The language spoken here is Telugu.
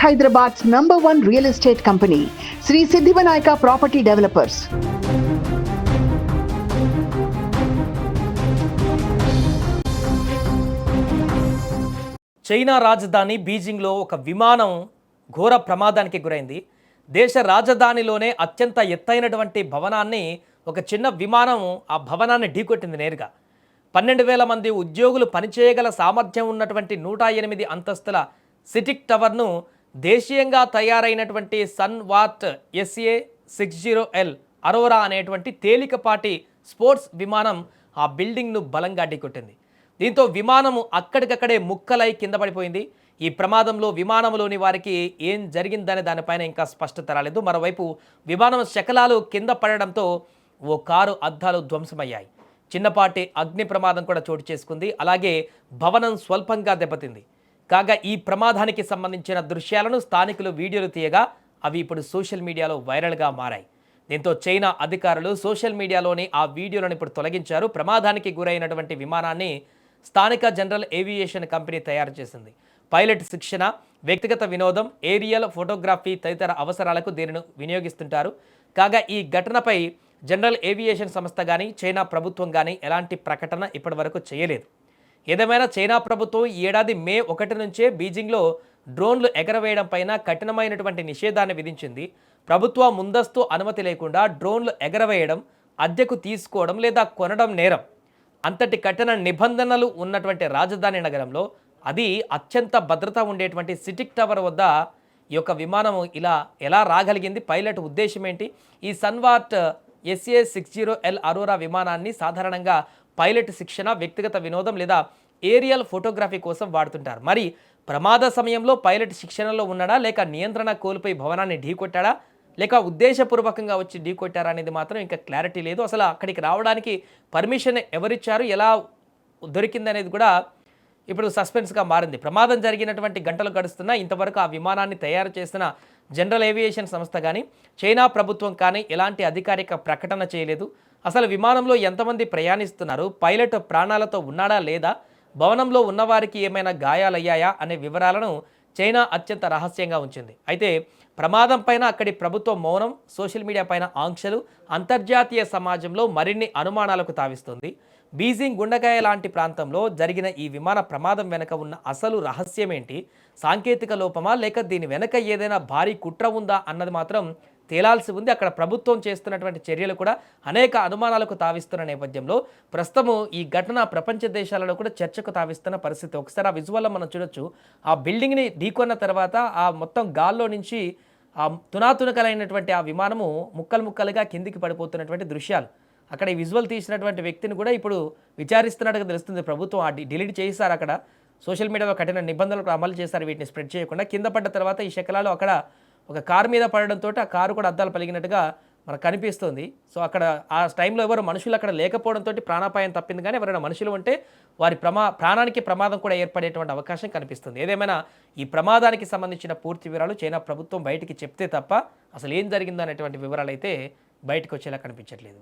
Hyderabad's #1 real estate company, Sri Siddhivanayaka Property Developers. China రాజధాని బీజింగ్లో ఒక విమానం ఘోర ప్రమాదానికి గురైంది. దేశ రాజధానిలోనే అత్యంత ఎత్తైనటువంటి భవనాన్ని ఒక చిన్న విమానం ఆ భవనాన్ని ఢీకొట్టింది నేరుగా. 12,000 మంది ఉద్యోగులు పనిచేయగల సామర్థ్యం ఉన్నటువంటి 108 అంతస్తుల సిటిక్ టవర్ను దేశీయంగా తయారైనటువంటి సన్వార్ట్ SA-60L అరోరా అనేటువంటి తేలికపాటి స్పోర్ట్స్ విమానం ఆ బిల్డింగ్ను బలంగా ఢీకొట్టింది. దీంతో విమానము అక్కడికక్కడే ముక్కలై కింద పడిపోయింది. ఈ ప్రమాదంలో విమానంలోని వారికి ఏం జరిగిందనే దానిపైన ఇంకా స్పష్టత రాలేదు. మరోవైపు విమానం శకలాలు కింద పడడంతో ఓ కారు అద్దాలు ధ్వంసమయ్యాయి. చిన్నపాటి అగ్ని ప్రమాదం కూడా చోటు చేసుకుంది. అలాగే భవనం స్వల్పంగా దెబ్బతింది. కాగా ఈ ప్రమాదానికి సంబంధించిన దృశ్యాలను స్థానికులు వీడియోలు తీయగా అవి ఇప్పుడు సోషల్ మీడియాలో వైరల్గా మారాయి. దీంతో చైనా అధికారులు సోషల్ మీడియాలోని ఆ వీడియోలను ఇప్పుడు తొలగించారు. ప్రమాదానికి గురైనటువంటి విమానాన్ని స్థానిక జనరల్ ఏవియేషన్ కంపెనీ తయారు చేసింది. పైలట్ శిక్షణ, వ్యక్తిగత వినోదం, ఏరియల్ ఫోటోగ్రఫీ తదితర అవసరాలకు దీనిని వినియోగిస్తుంటారు. కాగా ఈ ఘటనపై జనరల్ ఏవియేషన్ సంస్థ కానీ చైనా ప్రభుత్వం కానీ ఎలాంటి ప్రకటన ఇప్పటివరకు చేయలేదు. ఏదేమైనా చైనా ప్రభుత్వం ఈ ఏడాది మే 1 నుంచే బీజింగ్లో డ్రోన్లు ఎగరవేయడం పైన కఠినమైనటువంటి నిషేధాన్ని విధించింది. ప్రభుత్వ ముందస్తు అనుమతి లేకుండా డ్రోన్లు ఎగరవేయడం, అద్దెకు తీసుకోవడం లేదా కొనడం నేరం. అంతటి కఠిన నిబంధనలు ఉన్నటువంటి రాజధాని నగరంలో, అది అత్యంత భద్రత ఉండేటువంటి సిటిక్ టవర్ వద్ద ఈ యొక్క విమానం ఇలా ఎలా రాగలిగింది? పైలట్ ఉద్దేశం ఏంటి? ఈ సన్వార్ట్ SA-60L అరోరా విమానాన్ని సాధారణంగా పైలట్ శిక్షణ, వ్యక్తిగత వినోదం లేదా ఏరియల్ ఫోటోగ్రఫీ కోసం వాడుతుంటారు. మరి ప్రమాద సమయంలో పైలట్ శిక్షణలో ఉన్నాడా, లేక నియంత్రణ కోల్పోయి భవనాన్ని ఢీకొట్టాడా, లేక ఉద్దేశపూర్వకంగా వచ్చి ఢీకొట్టారా అనేది మాత్రం ఇంకా క్లారిటీ లేదు. అసలు అక్కడికి రావడానికి పర్మిషన్ ఎవరిచ్చారు, ఎలా దొరికిందనేది కూడా ఇప్పుడు సస్పెన్స్గా మారింది. ప్రమాదం జరిగినటువంటి గంటలు గడుస్తున్నా ఇంతవరకు ఆ విమానాన్ని తయారు చేసిన జనరల్ ఏవియేషన్ సంస్థ కానీ చైనా ప్రభుత్వం కానీ ఎలాంటి అధికారిక ప్రకటన చేయలేదు. అసలు విమానంలో ఎంతమంది ప్రయాణిస్తున్నారు, పైలట్ ప్రాణాలతో ఉన్నాడా లేదా, భవనంలో ఉన్నవారికి ఏమైనా గాయాలయ్యాయా అనే వివరాలను చైనా అత్యంత రహస్యంగా ఉంచింది. అయితే ప్రమాదం పైన అక్కడి ప్రభుత్వం మౌనం, సోషల్ మీడియా పైన ఆంక్షలు అంతర్జాతీయ సమాజంలో మరిన్ని అనుమానాలకు తావిస్తుంది. బీజింగ్ గుండెకాయ లాంటి ప్రాంతంలో జరిగిన ఈ విమాన ప్రమాదం వెనుక ఉన్న అసలు రహస్యం ఏంటి? సాంకేతిక లోపమా, లేక దీని వెనుక ఏదైనా భారీ కుట్ర ఉందా అన్నది మాత్రం తేలాల్సి ఉంది. అక్కడ ప్రభుత్వం చేస్తున్నటువంటి చర్యలు కూడా అనేక అనుమానాలకు తావిస్తున్న నేపథ్యంలో ప్రస్తుతము ఈ ఘటన ప్రపంచ దేశాలలో కూడా చర్చకు తావిస్తున్న పరిస్థితి. ఒకసారి ఆ విజువల్లో మనం చూడొచ్చు. ఆ బిల్డింగ్ని ఢీకొన్న తర్వాత ఆ మొత్తం గాల్లో నుంచి ఆ తునాతునకలైనటువంటి ఆ విమానము ముక్కలు ముక్కలుగా కిందికి పడిపోతున్నటువంటి దృశ్యాలు. అక్కడ ఈ విజువల్ తీసినటువంటి వ్యక్తిని కూడా ఇప్పుడు విచారిస్తున్నట్టుగా తెలుస్తుంది. ప్రభుత్వం డిలీట్ చేశారు. అక్కడ సోషల్ మీడియాలో కఠిన నిబంధనలు అమలు చేశారు, వీటిని స్ప్రెడ్ చేయకుండా. కింద పడ్డ తర్వాత ఈ శకలాలు అక్కడ ఒక కారు మీద పడడంతో ఆ కారు కూడా అద్దాలు పలిగినట్టుగా మనకు కనిపిస్తుంది. సో అక్కడ ఆ టైంలో ఎవరు మనుషులు అక్కడ లేకపోవడంతో ప్రాణాపాయం తప్పింది. కానీ ఎవరైనా మనుషులు ఉంటే వారి ప్రాణానికి ప్రమాదం కూడా ఏర్పడేటువంటి అవకాశం కనిపిస్తుంది. ఏదేమైనా ఈ ప్రమాదానికి సంబంధించిన పూర్తి వివరాలు చైనా ప్రభుత్వం బయటికి చెప్తే తప్ప అసలు ఏం జరిగిందో అనేటువంటి వివరాలు అయితే బయటకు వచ్చేలా కనిపించట్లేదు.